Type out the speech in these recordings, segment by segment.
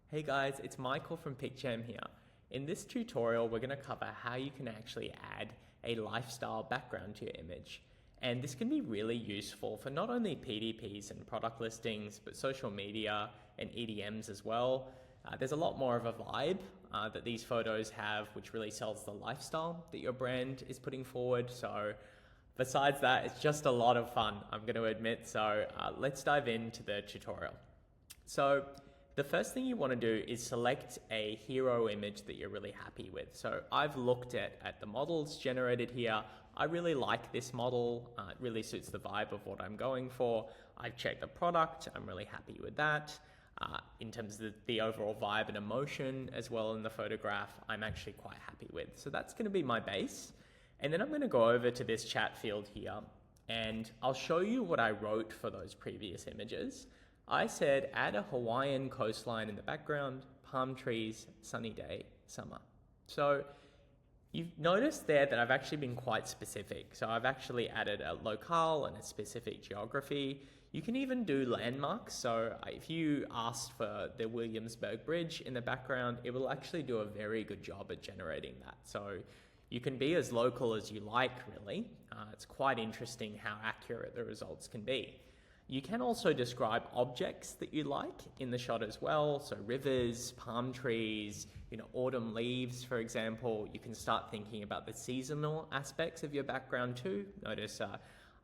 Hey guys, it's Michael from Picjam here. In this tutorial, we're going to cover how you can actually add a lifestyle background to your image. And this can be really useful for not only PDPs and product listings, but social media and EDMs as well. There's a lot more of a vibe that these photos have, which really sells the lifestyle that your brand is putting forward. So besides that, it's just a lot of fun, I'm going to admit. So let's dive into the tutorial. So the first thing you want to do is select a hero image that you're really happy with. So I've looked at the models generated here. I really like this model. It really suits the vibe of what I'm going for. I've checked the product. I'm really happy with that. In terms of the overall vibe and emotion as well in the photograph, I'm actually quite happy with. So that's going to be my base. And then I'm going to go over to this chat field here and I'll show you what I wrote for those previous images. I said add a Hawaiian coastline in the background, palm trees, sunny day, summer. So you've noticed there that I've actually been quite specific. So I've actually added a locale and a specific geography. You can even do landmarks. So if you asked for the Williamsburg Bridge in the background, it will actually do a very good job at generating that. So you can be as local as you like, really. It's quite interesting how accurate the results can be. You can also describe objects that you like in the shot as well. So rivers, palm trees, autumn leaves, for example. You can start thinking about the seasonal aspects of your background too. Notice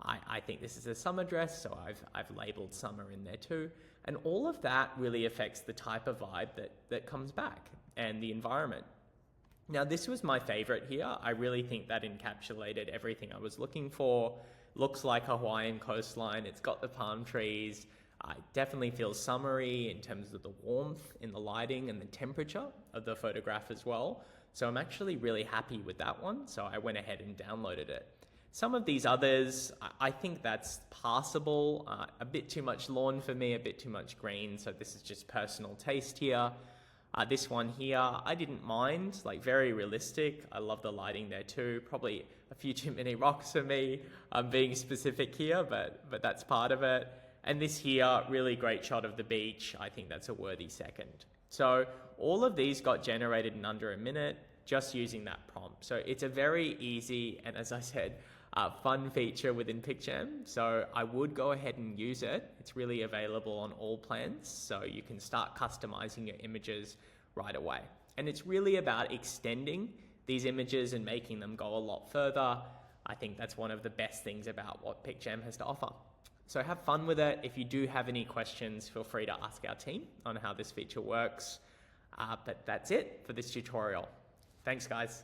I think this is a summer dress, so I've labeled summer in there too. And all of that really affects the type of vibe that comes back and the environment. Now, this was my favorite here. I really think that encapsulated everything I was looking for. Looks like a Hawaiian coastline. It's got the palm trees. It definitely feels summery in terms of the warmth in the lighting and the temperature of the photograph as well. So I'm actually really happy with that one. So I went ahead and downloaded it. Some of these others, I think that's passable. A bit too much lawn for me, a bit too much green. So this is just personal taste here. This one here, I didn't mind, like very realistic. I love the lighting there too. Probably a few too many rocks for me. I'm being specific here, but that's part of it. And this here, really great shot of the beach. I think that's a worthy second. So all of these got generated in under a minute just using that prompt. So it's a very easy and, as I said, fun feature within Picjam. So I would go ahead and use it. It's really available on all plans. So you can start customizing your images right away. And it's really about extending these images and making them go a lot further. I think that's one of the best things about what Picjam has to offer. So have fun with it. If you do have any questions, feel free to ask our team on how this feature works. But that's it for this tutorial. Thanks, guys.